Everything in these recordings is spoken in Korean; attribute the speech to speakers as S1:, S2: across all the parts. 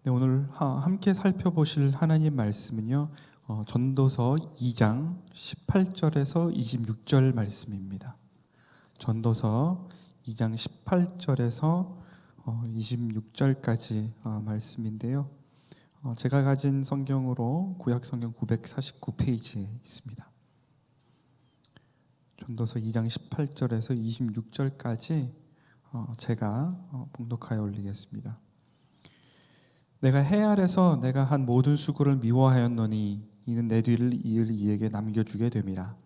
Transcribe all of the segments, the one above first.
S1: 네, 오늘 함께 살펴보실 하나님 말씀은요, 전도서 2장 18절에서 26절 말씀입니다. 전도서 2장 18절에서 26절까지 말씀인데요. 제가 가진 성경으로 구약성경 949페이지에 있습니다. 전도서 2장 18절에서 26절까지 제가 봉독하여 올리겠습니다. 내가 해 아래서 내가 한 모든 수고를 미워하였노니 이는 내 뒤를 이을 이에게 남겨주게 됨이라.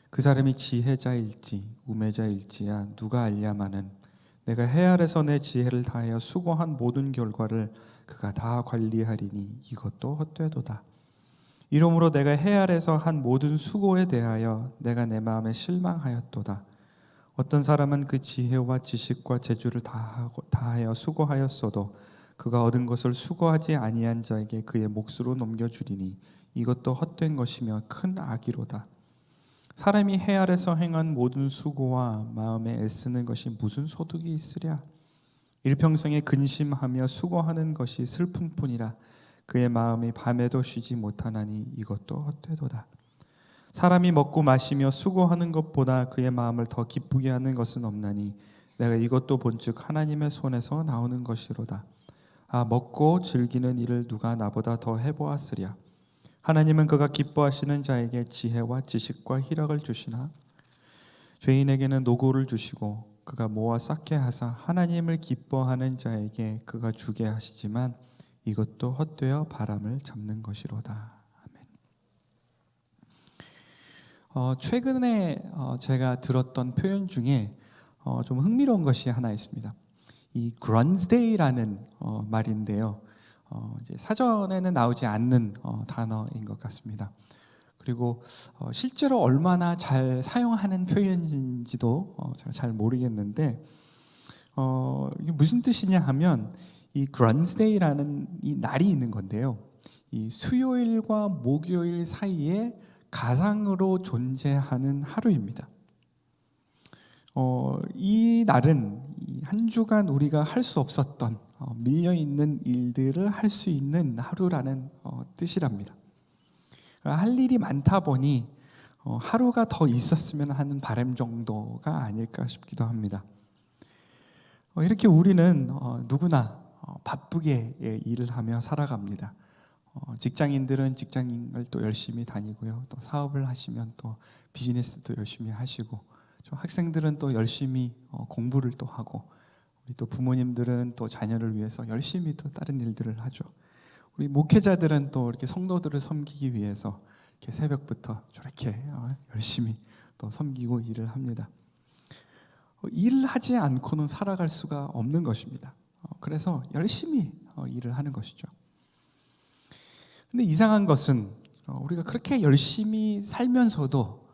S1: 그 사람이 지혜자일지 우매자일지야 누가 알랴마는 내가 해 아래서 내 지혜를 다하여 수고한 모든 결과를 그가 다 관리하리니 이것도 헛되도다. 이러므로 내가 해 아래서 한 모든 수고에 대하여 내가 내 마음에 실망하였도다. 어떤 사람은 그 지혜와 지식과 재주를 다하여 수고하였어도 그가 얻은 것을 수고하지 아니한 자에게 그의 몫으로 넘겨주리니 이것도 헛된 것이며 큰 악이로다. 사람이 해 아래서 행한 모든 수고와 마음에 애쓰는 것이 무슨 소득이 있으랴. 일평생에 근심하며 수고하는 것이 슬픔뿐이라. 그의 마음이 밤에도 쉬지 못하나니 이것도 헛되도다. 사람이 먹고 마시며 수고하는 것보다 그의 마음을 더 기쁘게 하는 것은 없나니 내가 이것도 본즉 하나님의 손에서 나오는 것이로다. 먹고 즐기는 일을 누가 나보다 더 해보았으랴. 하나님은 그가 기뻐하시는 자에게 지혜와 지식과 희락을 주시나 죄인에게는 노고를 주시고 그가 모아 쌓게 하사 하나님을 기뻐하는 자에게 그가 주게 하시지만 이것도 헛되어 바람을 잡는 것이로다. 아멘. 최근에 제가 들었던 표현 중에 좀 흥미로운 것이 하나 있습니다. 이 그런스데이라는 말인데요. 이제 사전에는 나오지 않는 단어인 것 같습니다. 그리고 실제로 얼마나 잘 사용하는 표현인지도 제가 잘 모르겠는데 이게 무슨 뜻이냐 하면 이 그런스데이라는 이 날이 있는 건데요. 이 수요일과 목요일 사이에 가상으로 존재하는 하루입니다. 이 날은 한 주간 우리가 할 수 없었던 밀려있는 일들을 할 수 있는 하루라는 뜻이랍니다. 할 일이 많다 보니 하루가 더 있었으면 하는 바람 정도가 아닐까 싶기도 합니다. 이렇게 우리는 누구나 바쁘게 일을 하며 살아갑니다. 직장인들은 직장을 또 열심히 다니고요. 또 사업을 하시면 또 비즈니스도 열심히 하시고 학생들은 또 열심히 공부를 또 하고 우리 또 부모님들은 또 자녀를 위해서 열심히 또 다른 일들을 하죠. 우리 목회자들은 또 이렇게 성도들을 섬기기 위해서 이렇게 새벽부터 저렇게 열심히 또 섬기고 일을 합니다. 일을 하지 않고는 살아갈 수가 없는 것입니다. 그래서 열심히 일을 하는 것이죠. 근데 이상한 것은 우리가 그렇게 열심히 살면서도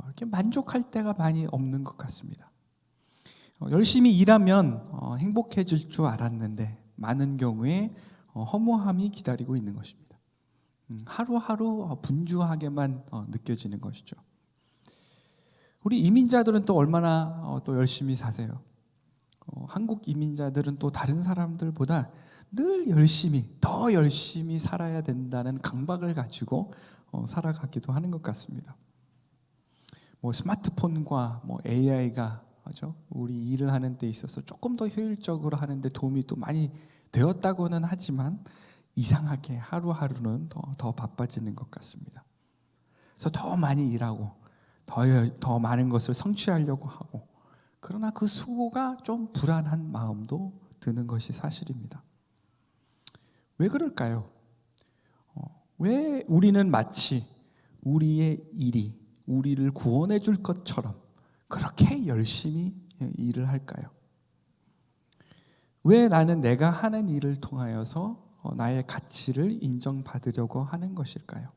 S1: 이렇게 만족할 때가 많이 없는 것 같습니다. 열심히 일하면 행복해질 줄 알았는데 많은 경우에 허무함이 기다리고 있는 것입니다. 하루하루 분주하게만 느껴지는 것이죠. 우리 이민자들은 또 얼마나 또 열심히 사세요. 한국 이민자들은 또 다른 사람들보다 늘 더 열심히 살아야 된다는 강박을 가지고 살아가기도 하는 것 같습니다. 스마트폰과 AI가 우리 일을 하는 데 있어서 조금 더 효율적으로 하는데 도움이 또 많이 되었다고는 하지만 이상하게 하루하루는 더 바빠지는 것 같습니다. 그래서 더 많이 일하고 더 많은 것을 성취하려고 하고 그러나 그 수고가 좀 불안한 마음도 드는 것이 사실입니다. 왜 그럴까요? 왜 우리는 마치 우리의 일이 우리를 구원해 줄 것처럼 그렇게 열심히 일을 할까요? 왜 나는 내가 하는 일을 통하여서 나의 가치를 인정받으려고 하는 것일까요?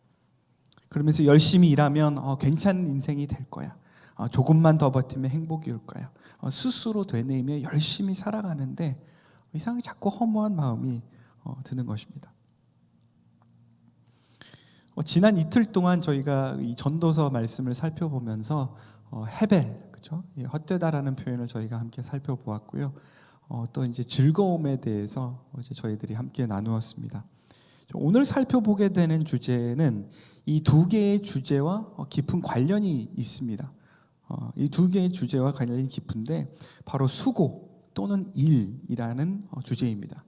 S1: 그러면서 열심히 일하면 괜찮은 인생이 될 거야. 조금만 더 버티면 행복이 올 거야. 스스로 되뇌이며 열심히 살아가는데 이상하게 자꾸 허무한 마음이 드는 것입니다. 지난 이틀 동안 저희가 이 전도서 말씀을 살펴보면서 헤벨, 그렇죠? 헛되다라는 표현을 저희가 함께 살펴보았고요. 또 이제 즐거움에 대해서 이제 저희들이 함께 나누었습니다. 오늘 살펴보게 되는 주제는 이 두 개의 주제와 깊은 관련이 있습니다. 이 두 개의 주제와 관련이 깊은데 바로 수고 또는 일이라는 주제입니다.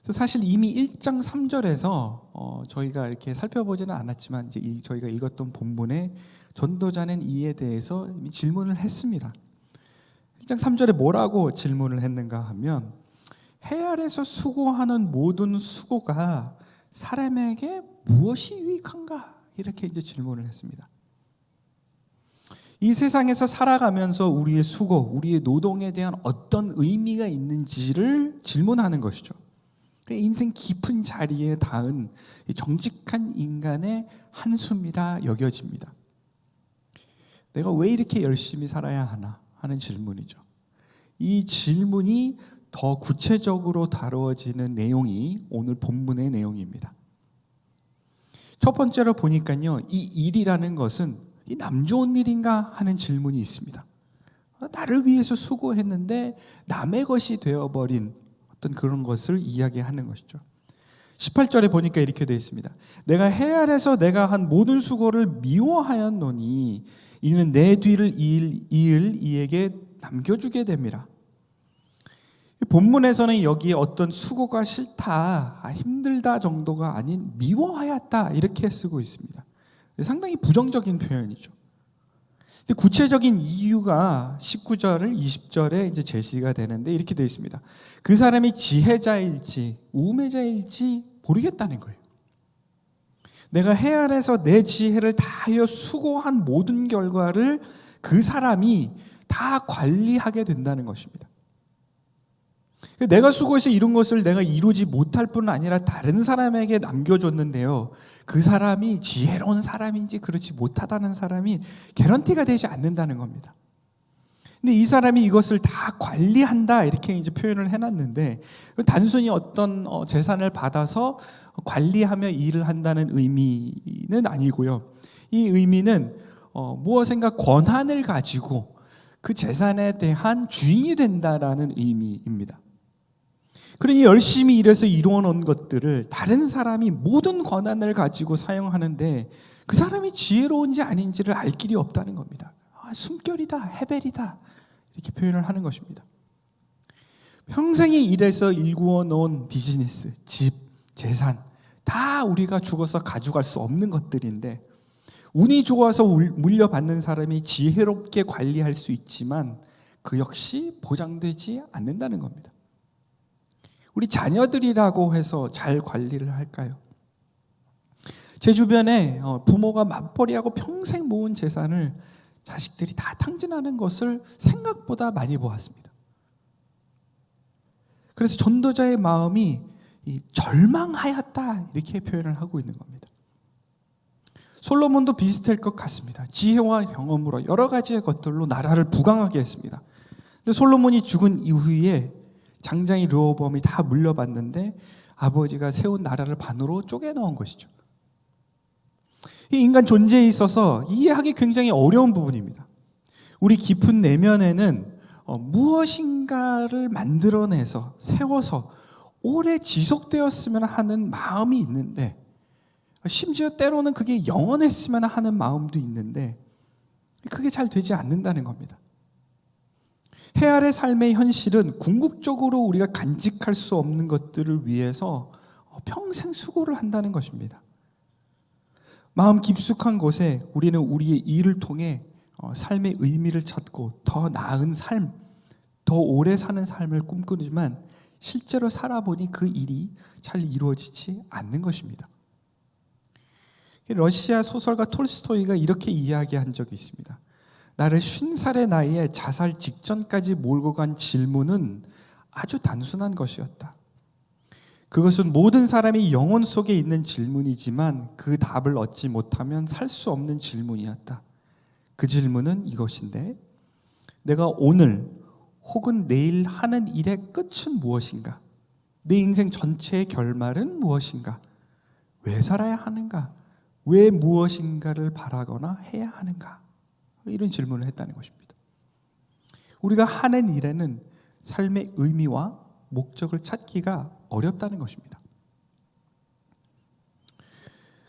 S1: 그래서 사실 이미 1장 3절에서 저희가 이렇게 살펴보지는 않았지만 이제 저희가 읽었던 본문에 전도자는 이에 대해서 이미 질문을 했습니다. 1장 3절에 뭐라고 질문을 했는가 하면 해 아래서 수고하는 모든 수고가 사람에게 무엇이 유익한가? 이렇게 이제 질문을 했습니다. 이 세상에서 살아가면서 우리의 수고, 우리의 노동에 대한 어떤 의미가 있는지를 질문하는 것이죠. 인생 깊은 자리에 닿은 정직한 인간의 한숨이라 여겨집니다. 내가 왜 이렇게 열심히 살아야 하나 하는 질문이죠. 이 질문이 더 구체적으로 다루어지는 내용이 오늘 본문의 내용입니다. 첫 번째로 보니까요, 이 일이라는 것은 이 남 좋은 일인가 하는 질문이 있습니다. 나를 위해서 수고했는데 남의 것이 되어버린 어떤 그런 것을 이야기하는 것이죠. 18절에 보니까 이렇게 되어 있습니다. 내가 해 아래서 내가 한 모든 수고를 미워하였노니 이는 내 뒤를 이을 이에게 남겨주게 됨이라. 본문에서는 여기에 어떤 수고가 싫다, 힘들다 정도가 아닌 미워하였다 이렇게 쓰고 있습니다. 상당히 부정적인 표현이죠. 근데 구체적인 이유가 19절, 20절에 이제 제시가 되는데 이렇게 되어 있습니다. 그 사람이 지혜자일지 우매자일지 모르겠다는 거예요. 내가 해 아래서 내 지혜를 다하여 수고한 모든 결과를 그 사람이 다 관리하게 된다는 것입니다. 내가 수고해서 이룬 것을 내가 이루지 못할 뿐 아니라 다른 사람에게 남겨줬는데요. 그 사람이 지혜로운 사람인지 그렇지 못하다는 사람이 개런티가 되지 않는다는 겁니다. 근데 이 사람이 이것을 다 관리한다 이렇게 이제 표현을 해놨는데 단순히 어떤 재산을 받아서 관리하며 일을 한다는 의미는 아니고요. 이 의미는 무엇인가 권한을 가지고 그 재산에 대한 주인이 된다라는 의미입니다. 그러니 열심히 일해서 이루어놓은 것들을 다른 사람이 모든 권한을 가지고 사용하는데 그 사람이 지혜로운지 아닌지를 알 길이 없다는 겁니다. 숨결이다, 해벨이다 이렇게 표현을 하는 것입니다. 평생이 일해서 일구어 놓은 비즈니스, 집, 재산 다 우리가 죽어서 가져갈 수 없는 것들인데 운이 좋아서 물려받는 사람이 지혜롭게 관리할 수 있지만 그 역시 보장되지 않는다는 겁니다. 우리 자녀들이라고 해서 잘 관리를 할까요? 제 주변에 부모가 맞벌이하고 평생 모은 재산을 자식들이 다 탕진하는 것을 생각보다 많이 보았습니다. 그래서 전도자의 마음이 절망하였다 이렇게 표현을 하고 있는 겁니다. 솔로몬도 비슷할 것 같습니다. 지혜와 경험으로 여러 가지의 것들로 나라를 부강하게 했습니다. 근데 솔로몬이 죽은 이후에 장장이 르호보암이 다 물려받는데 아버지가 세운 나라를 반으로 쪼개놓은 것이죠. 이 인간 존재에 있어서 이해하기 굉장히 어려운 부분입니다. 우리 깊은 내면에는 무엇인가를 만들어내서 세워서 오래 지속되었으면 하는 마음이 있는데 심지어 때로는 그게 영원했으면 하는 마음도 있는데 그게 잘 되지 않는다는 겁니다. 해 아래 삶의 현실은 궁극적으로 우리가 간직할 수 없는 것들을 위해서 평생 수고를 한다는 것입니다. 마음 깊숙한 곳에 우리는 우리의 일을 통해 삶의 의미를 찾고 더 나은 삶, 더 오래 사는 삶을 꿈꾸지만 실제로 살아보니 그 일이 잘 이루어지지 않는 것입니다. 러시아 소설가 톨스토이가 이렇게 이야기한 적이 있습니다. 나를 50살의 나이에 자살 직전까지 몰고 간 질문은 아주 단순한 것이었다. 그것은 모든 사람이 영혼 속에 있는 질문이지만 그 답을 얻지 못하면 살 수 없는 질문이었다. 그 질문은 이것인데 내가 오늘 혹은 내일 하는 일의 끝은 무엇인가? 내 인생 전체의 결말은 무엇인가? 왜 살아야 하는가? 왜 무엇인가를 바라거나 해야 하는가? 이런 질문을 했다는 것입니다. 우리가 하는 일에는 삶의 의미와 목적을 찾기가 어렵다는 것입니다.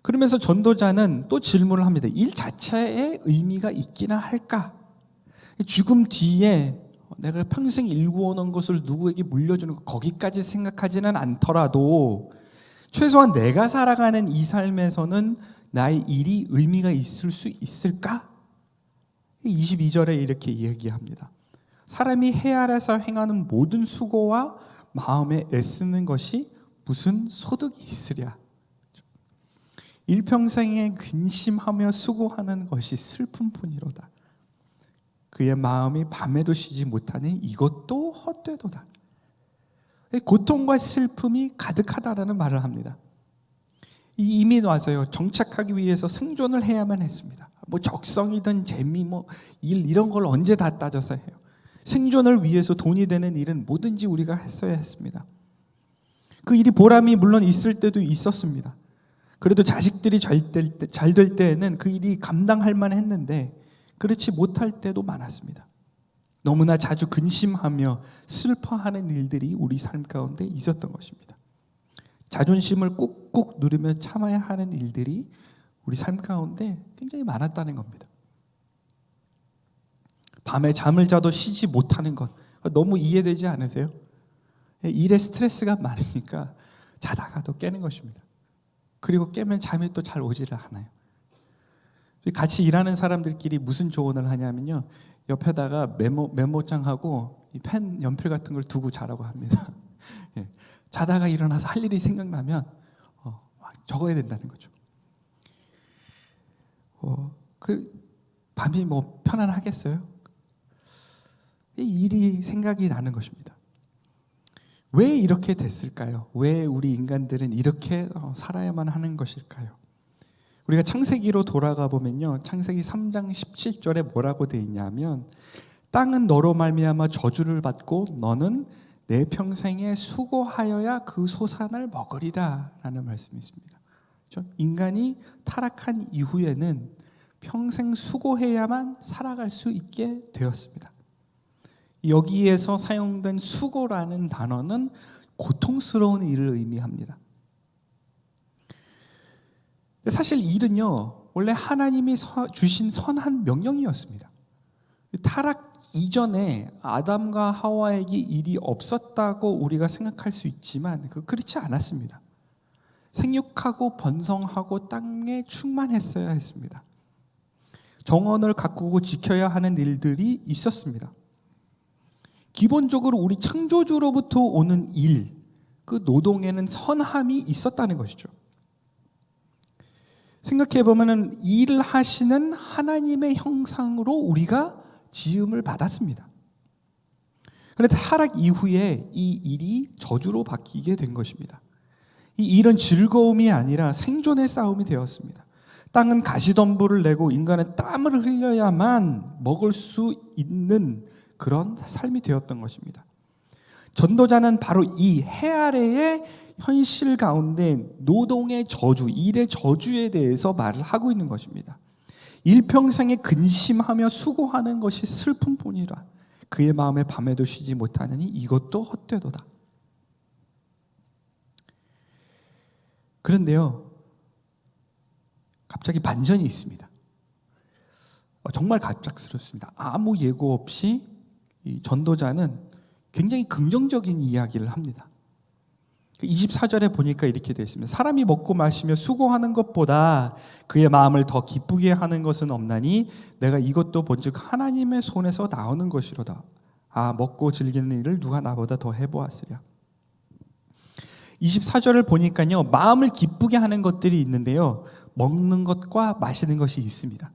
S1: 그러면서 전도자는 또 질문을 합니다. 일 자체에 의미가 있기나 할까? 죽음 뒤에 내가 평생 일구어놓은 것을 누구에게 물려주는 것, 거기까지 생각하지는 않더라도 최소한 내가 살아가는 이 삶에서는 나의 일이 의미가 있을 수 있을까? 22절에 이렇게 이야기합니다. 사람이 해 아래서 행하는 모든 수고와 마음에 애쓰는 것이 무슨 소득이 있으랴. 일평생에 근심하며 수고하는 것이 슬픔뿐이로다. 그의 마음이 밤에도 쉬지 못하니 이것도 헛되도다. 고통과 슬픔이 가득하다라는 말을 합니다. 이 이민 와서요, 정착하기 위해서 생존을 해야만 했습니다. 뭐 적성이든 재미, 일 이런 걸 언제 다 따져서 해요. 생존을 위해서 돈이 되는 일은 뭐든지 우리가 했어야 했습니다. 그 일이 보람이 물론 있을 때도 있었습니다. 그래도 자식들이 잘 될 때에는 그 일이 감당할 만했는데 그렇지 못할 때도 많았습니다. 너무나 자주 근심하며 슬퍼하는 일들이 우리 삶 가운데 있었던 것입니다. 자존심을 꾹꾹 누르며 참아야 하는 일들이 우리 삶 가운데 굉장히 많았다는 겁니다. 밤에 잠을 자도 쉬지 못하는 것 너무 이해되지 않으세요? 일에 스트레스가 많으니까 자다가도 깨는 것입니다. 그리고 깨면 잠이 또 잘 오지를 않아요. 같이 일하는 사람들끼리 무슨 조언을 하냐면요, 옆에다가 메모장하고 펜, 연필 같은 걸 두고 자라고 합니다. 자다가 일어나서 할 일이 생각나면 적어야 된다는 거죠. 그 밤이 뭐 편안하겠어요? 일이 생각이 나는 것입니다. 왜 이렇게 됐을까요? 왜 우리 인간들은 이렇게 살아야만 하는 것일까요? 우리가 창세기로 돌아가 보면요, 창세기 3장 17절에 뭐라고 되어 있냐면 땅은 너로 말미암아 저주를 받고 너는 내 평생에 수고하여야 그 소산을 먹으리라 라는 말씀이 있습니다. 그렇죠? 인간이 타락한 이후에는 평생 수고해야만 살아갈 수 있게 되었습니다. 여기에서 사용된 수고라는 단어는 고통스러운 일을 의미합니다. 사실 일은요, 원래 하나님이 주신 선한 명령이었습니다. 타락 이전에 아담과 하와에게 일이 없었다고 우리가 생각할 수 있지만 그렇지 않았습니다. 생육하고 번성하고 땅에 충만했어야 했습니다. 정원을 가꾸고 지켜야 하는 일들이 있었습니다. 기본적으로 우리 창조주로부터 오는 일, 그 노동에는 선함이 있었다는 것이죠. 생각해보면 일을 하시는 하나님의 형상으로 우리가 지음을 받았습니다. 그런데 타락 이후에 이 일이 저주로 바뀌게 된 것입니다. 이 일은 즐거움이 아니라 생존의 싸움이 되었습니다. 땅은 가시덤불을 내고 인간은 땀을 흘려야만 먹을 수 있는 그런 삶이 되었던 것입니다. 전도자는 바로 이 해 아래의 현실 가운데 노동의 저주, 일의 저주에 대해서 말을 하고 있는 것입니다. 일평생에 근심하며 수고하는 것이 슬픔뿐이라 그의 마음에 밤에도 쉬지 못하느니 이것도 헛되도다. 그런데요, 갑자기 반전이 있습니다. 정말 갑작스럽습니다. 아무 예고 없이 이 전도자는 굉장히 긍정적인 이야기를 합니다. 24절에 보니까 이렇게 되어 있습니다. 사람이 먹고 마시며 수고하는 것보다 그의 마음을 더 기쁘게 하는 것은 없나니 내가 이것도 본즉 하나님의 손에서 나오는 것이로다. 먹고 즐기는 일을 누가 나보다 더 해보았으랴. 24절을 보니까요, 마음을 기쁘게 하는 것들이 있는데요, 먹는 것과 마시는 것이 있습니다.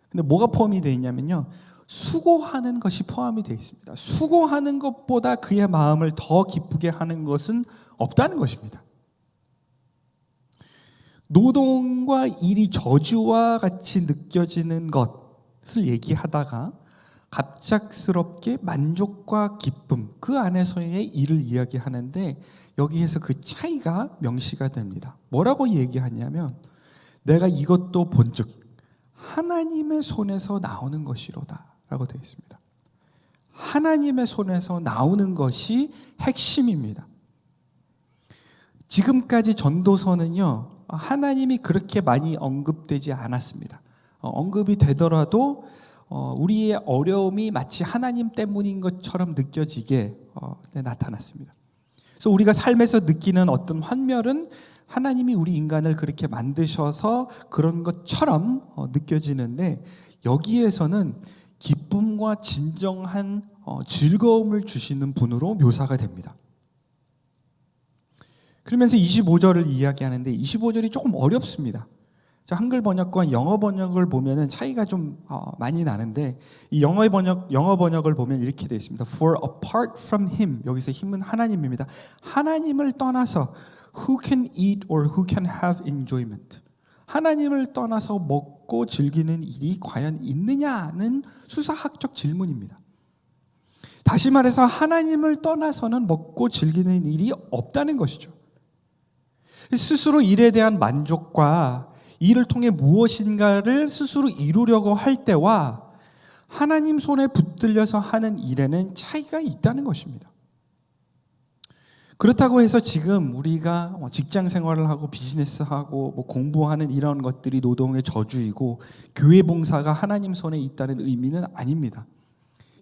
S1: 근데 뭐가 포함이 되어 있냐면요, 수고하는 것이 포함이 되어 있습니다. 수고하는 것보다 그의 마음을 더 기쁘게 하는 것은 없다는 것입니다. 노동과 일이 저주와 같이 느껴지는 것을 얘기하다가 갑작스럽게 만족과 기쁨, 그 안에서의 일을 이야기하는데 여기에서 그 차이가 명시가 됩니다. 뭐라고 얘기하냐면 내가 이것도 본즉 하나님의 손에서 나오는 것이로다 라고 되어 있습니다. 하나님의 손에서 나오는 것이 핵심입니다. 지금까지 전도서는요, 하나님이 그렇게 많이 언급되지 않았습니다. 언급이 되더라도 우리의 어려움이 마치 하나님 때문인 것처럼 느껴지게 나타났습니다. 그래서 우리가 삶에서 느끼는 어떤 환멸은 하나님이 우리 인간을 그렇게 만드셔서 그런 것처럼 느껴지는데, 여기에서는 기쁨과 진정한 즐거움을 주시는 분으로 묘사가 됩니다. 그러면서 25절을 이야기하는데 25절이 조금 어렵습니다. 한글 번역과 영어 번역을 보면은 차이가 좀 많이 나는데, 이 영어 번역을 보면 이렇게 되어 있습니다. For apart from him, 여기서 힘은 하나님입니다. 하나님을 떠나서 who can eat or who can have enjoyment. 하나님을 떠나서 먹고 즐기는 일이 과연 있느냐는 수사학적 질문입니다. 다시 말해서 하나님을 떠나서는 먹고 즐기는 일이 없다는 것이죠. 스스로 일에 대한 만족과 일을 통해 무엇인가를 스스로 이루려고 할 때와 하나님 손에 붙들려서 하는 일에는 차이가 있다는 것입니다. 그렇다고 해서 지금 우리가 직장 생활을 하고 비즈니스하고 공부하는 이런 것들이 노동의 저주이고 교회 봉사가 하나님 손에 있다는 의미는 아닙니다.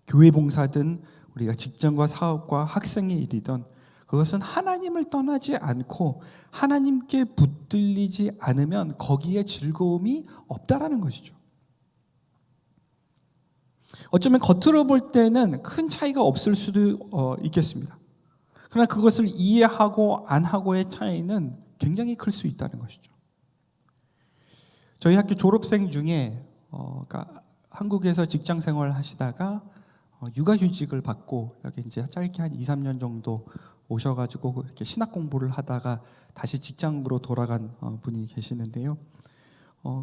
S1: 교회 봉사든 우리가 직장과 사업과 학생의 일이든 그것은 하나님을 떠나지 않고 하나님께 붙들리지 않으면 거기에 즐거움이 없다라는 것이죠. 어쩌면 겉으로 볼 때는 큰 차이가 없을 수도 있겠습니다. 그러나 그것을 이해하고 안 하고의 차이는 굉장히 클 수 있다는 것이죠. 저희 학교 졸업생 중에 그러니까 한국에서 직장 생활을 하시다가 육아휴직을 받고 여기 이제 짧게 한 2, 3년 정도 오셔가지고 이렇게 신학 공부를 하다가 다시 직장으로 돌아간 분이 계시는데요.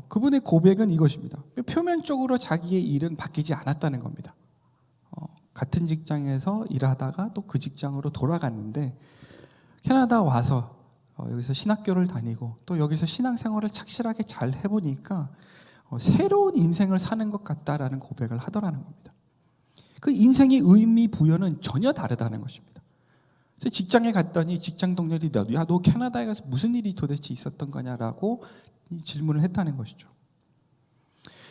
S1: 그분의 고백은 이것입니다. 표면적으로 자기의 일은 바뀌지 않았다는 겁니다. 같은 직장에서 일하다가 또 그 직장으로 돌아갔는데 캐나다 와서 여기서 신학교를 다니고 또 여기서 신앙생활을 착실하게 잘 해보니까 새로운 인생을 사는 것 같다라는 고백을 하더라는 겁니다. 그 인생의 의미 부여는 전혀 다르다는 것입니다. 그래서 직장에 갔더니 직장 동료들이 야, 너 캐나다에 가서 무슨 일이 도대체 있었던 거냐라고 질문을 했다는 것이죠.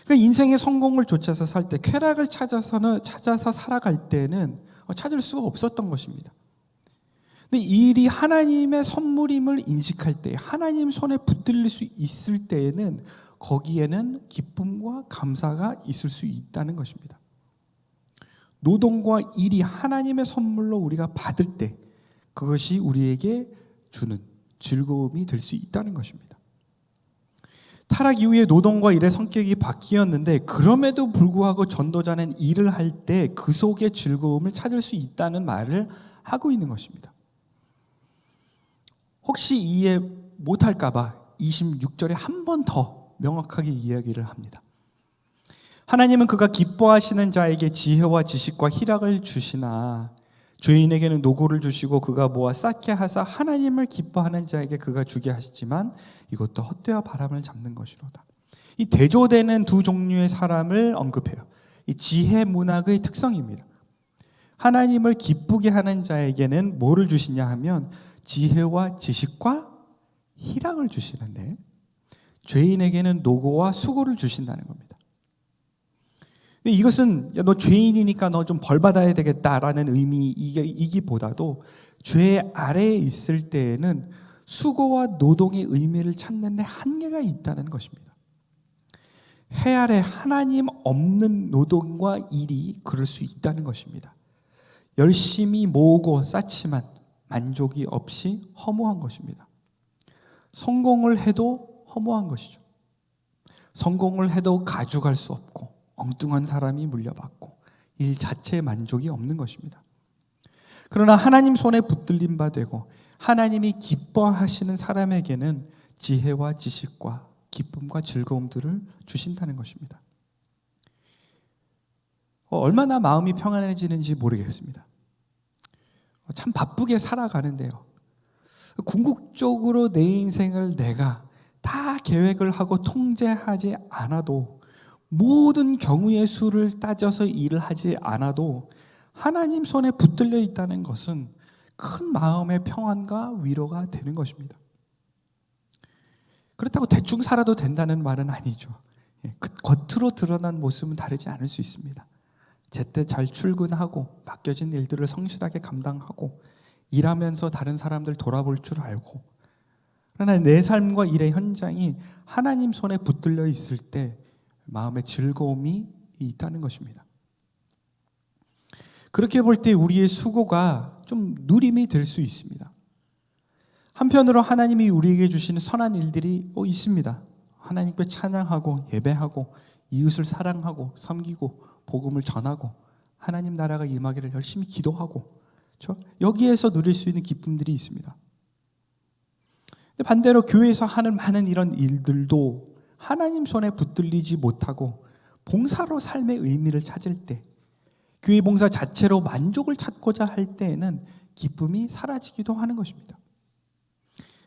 S1: 그러니까 인생의 성공을 쫓아서 살 때, 쾌락을 찾아서 살아갈 때는 찾을 수가 없었던 것입니다. 근데 이 일이 하나님의 선물임을 인식할 때, 하나님 손에 붙들릴 수 있을 때에는 거기에는 기쁨과 감사가 있을 수 있다는 것입니다. 노동과 일이 하나님의 선물로 우리가 받을 때 그것이 우리에게 주는 즐거움이 될 수 있다는 것입니다. 타락 이후에 노동과 일의 성격이 바뀌었는데 그럼에도 불구하고 전도자는 일을 할 때 그 속에 즐거움을 찾을 수 있다는 말을 하고 있는 것입니다. 혹시 이해 못할까 봐 26절에 한 번 더 명확하게 이야기를 합니다. 하나님은 그가 기뻐하시는 자에게 지혜와 지식과 희락을 주시나 죄인에게는 노고를 주시고 그가 모아 쌓게 하사 하나님을 기뻐하는 자에게 그가 주게 하시지만 이것도 헛되어 바람을 잡는 것이로다. 이 대조되는 두 종류의 사람을 언급해요. 이 지혜 문학의 특성입니다. 하나님을 기쁘게 하는 자에게는 뭐를 주시냐 하면 지혜와 지식과 희락을 주시는데 죄인에게는 노고와 수고를 주신다는 겁니다. 근데 이것은 너 죄인이니까 너 좀 벌 받아야 되겠다라는 의미이기보다도 죄 아래에 있을 때에는 수고와 노동의 의미를 찾는 데 한계가 있다는 것입니다. 해 아래 하나님 없는 노동과 일이 그럴 수 있다는 것입니다. 열심히 모으고 쌓지만 만족이 없이 허무한 것입니다. 성공을 해도 허무한 것이죠. 성공을 해도 가져갈 수 없고 엉뚱한 사람이 물려받고 일 자체에 만족이 없는 것입니다. 그러나 하나님 손에 붙들림 바 되고 하나님이 기뻐하시는 사람에게는 지혜와 지식과 기쁨과 즐거움들을 주신다는 것입니다. 얼마나 마음이 평안해지는지 모르겠습니다. 참 바쁘게 살아가는데요. 궁극적으로 내 인생을 내가 다 계획을 하고 통제하지 않아도 모든 경우의 수를 따져서 일을 하지 않아도 하나님 손에 붙들려 있다는 것은 큰 마음의 평안과 위로가 되는 것입니다. 그렇다고 대충 살아도 된다는 말은 아니죠. 겉으로 드러난 모습은 다르지 않을 수 있습니다. 제때 잘 출근하고 맡겨진 일들을 성실하게 감당하고 일하면서 다른 사람들 돌아볼 줄 알고, 그러나 내 삶과 일의 현장이 하나님 손에 붙들려 있을 때 마음의 즐거움이 있다는 것입니다. 그렇게 볼 때 우리의 수고가 좀 누림이 될 수 있습니다. 한편으로 하나님이 우리에게 주시는 선한 일들이 있습니다. 하나님께 찬양하고 예배하고 이웃을 사랑하고 섬기고 복음을 전하고 하나님 나라가 임하기를 열심히 기도하고, 여기에서 누릴 수 있는 기쁨들이 있습니다. 반대로 교회에서 하는 많은 이런 일들도 하나님 손에 붙들리지 못하고 봉사로 삶의 의미를 찾을 때, 교회 봉사 자체로 만족을 찾고자 할 때에는 기쁨이 사라지기도 하는 것입니다.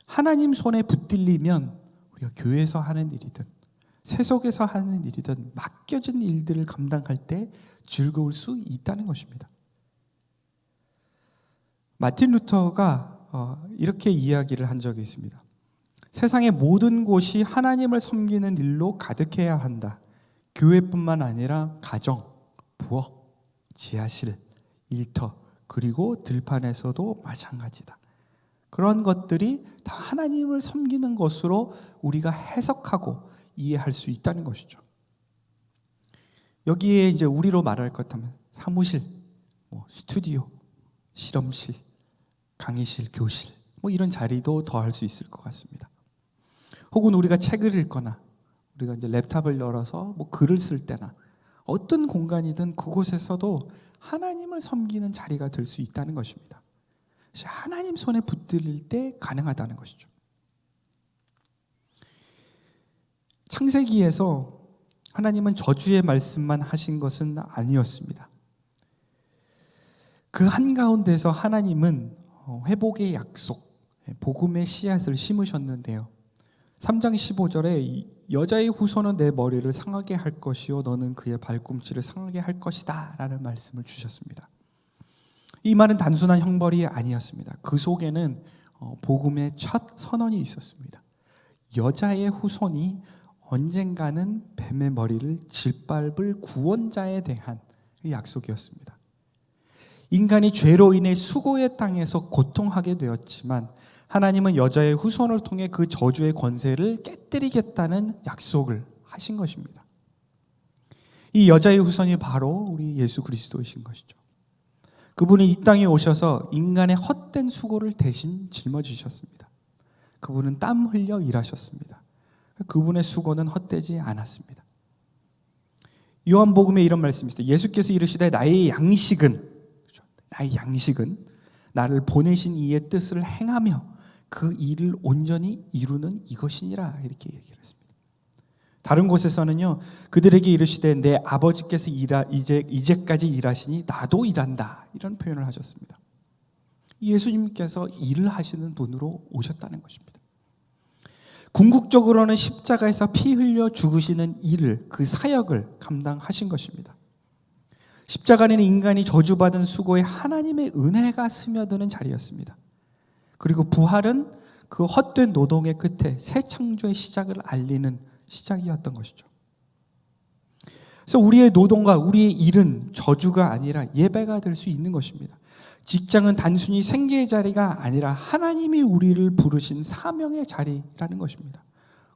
S1: 하나님 손에 붙들리면 우리가 교회에서 하는 일이든 세속에서 하는 일이든 맡겨진 일들을 감당할 때 즐거울 수 있다는 것입니다. 마틴 루터가 이렇게 이야기를 한 적이 있습니다. 세상의 모든 곳이 하나님을 섬기는 일로 가득해야 한다. 교회뿐만 아니라 가정, 부엌, 지하실, 일터, 그리고 들판에서도 마찬가지다. 그런 것들이 다 하나님을 섬기는 것으로 우리가 해석하고 이해할 수 있다는 것이죠. 여기에 이제 우리로 말할 것 하면 사무실, 스튜디오, 실험실, 강의실, 교실, 이런 자리도 더할 수 있을 것 같습니다. 혹은 우리가 책을 읽거나 우리가 이제 랩탑을 열어서 글을 쓸 때나 어떤 공간이든 그곳에서도 하나님을 섬기는 자리가 될 수 있다는 것입니다. 하나님 손에 붙들릴 때 가능하다는 것이죠. 창세기에서 하나님은 저주의 말씀만 하신 것은 아니었습니다. 그 한가운데서 하나님은 회복의 약속, 복음의 씨앗을 심으셨는데요. 3장 15절에 여자의 후손은 내 머리를 상하게 할 것이요 너는 그의 발꿈치를 상하게 할 것이다 라는 말씀을 주셨습니다. 이 말은 단순한 형벌이 아니었습니다. 그 속에는 복음의 첫 선언이 있었습니다. 여자의 후손이 언젠가는 뱀의 머리를 짓밟을 구원자에 대한 약속이었습니다. 인간이 죄로 인해 수고의 땅에서 고통하게 되었지만 하나님은 여자의 후손을 통해 그 저주의 권세를 깨뜨리겠다는 약속을 하신 것입니다. 이 여자의 후손이 바로 우리 예수 그리스도이신 것이죠. 그분이 이 땅에 오셔서 인간의 헛된 수고를 대신 짊어지셨습니다. 그분은 땀 흘려 일하셨습니다. 그분의 수고는 헛되지 않았습니다. 요한복음에 이런 말씀이 있습니다. 예수께서 이르시되 나의 양식은 나를 보내신 이의 뜻을 행하며 그 일을 온전히 이루는 이것이니라 이렇게 얘기를 했습니다. 다른 곳에서는요, 그들에게 이르시되 내 아버지께서 이제까지 일하시니 나도 일한다 이런 표현을 하셨습니다. 예수님께서 일을 하시는 분으로 오셨다는 것입니다. 궁극적으로는 십자가에서 피 흘려 죽으시는 일을, 그 사역을 감당하신 것입니다. 십자가는 인간이 저주받은 수고에 하나님의 은혜가 스며드는 자리였습니다. 그리고 부활은 그 헛된 노동의 끝에 새 창조의 시작을 알리는 시작이었던 것이죠. 그래서 우리의 노동과 우리의 일은 저주가 아니라 예배가 될 수 있는 것입니다. 직장은 단순히 생계의 자리가 아니라 하나님이 우리를 부르신 사명의 자리라는 것입니다.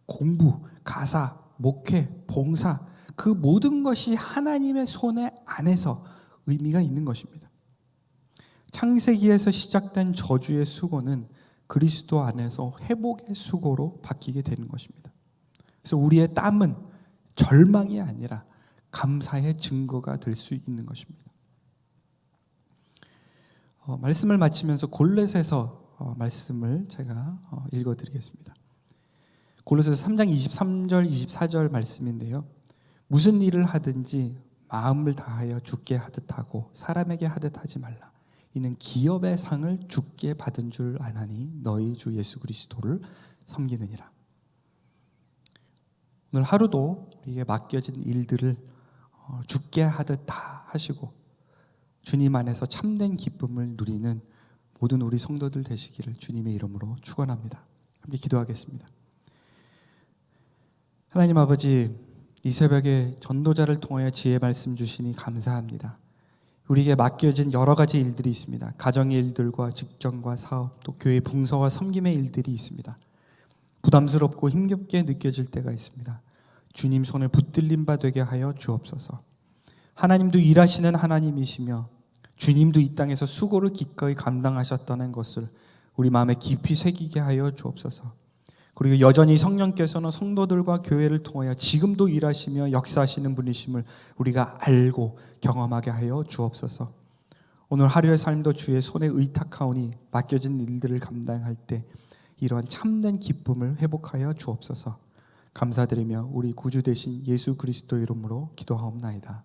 S1: 공부, 가사, 목회, 봉사, 그 모든 것이 하나님의 손에 안에서 의미가 있는 것입니다. 창세기에서 시작된 저주의 수고는 그리스도 안에서 회복의 수고로 바뀌게 되는 것입니다. 그래서 우리의 땀은 절망이 아니라 감사의 증거가 될 수 있는 것입니다. 말씀을 마치면서 골로새서 말씀을 제가 읽어드리겠습니다. 골로새서 3장 23절 24절 말씀인데요. 무슨 일을 하든지 마음을 다하여 주께 하듯 하고 사람에게 하듯 하지 말라. 이는 기업의 상을 주께 받은 줄 아나니 너희 주 예수 그리스도를 섬기느니라. 오늘 하루도 우리에게 맡겨진 일들을 주께 하듯 다 하시고 주님 안에서 참된 기쁨을 누리는 모든 우리 성도들 되시기를 주님의 이름으로 축원합니다. 함께 기도하겠습니다. 하나님 아버지, 이 새벽에 전도자를 통하여 지혜 말씀 주시니 감사합니다. 우리에게 맡겨진 여러 가지 일들이 있습니다. 가정의 일들과 직장과 사업, 또 교회 봉사와 섬김의 일들이 있습니다. 부담스럽고 힘겹게 느껴질 때가 있습니다. 주님 손을 붙들린 바 되게 하여 주옵소서. 하나님도 일하시는 하나님이시며 주님도 이 땅에서 수고를 기꺼이 감당하셨다는 것을 우리 마음에 깊이 새기게 하여 주옵소서. 그리고 여전히 성령께서는 성도들과 교회를 통하여 지금도 일하시며 역사하시는 분이심을 우리가 알고 경험하게 하여 주옵소서. 오늘 하루의 삶도 주의 손에 의탁하오니 맡겨진 일들을 감당할 때 이러한 참된 기쁨을 회복하여 주옵소서. 감사드리며 우리 구주 되신 예수 그리스도 이름으로 기도하옵나이다.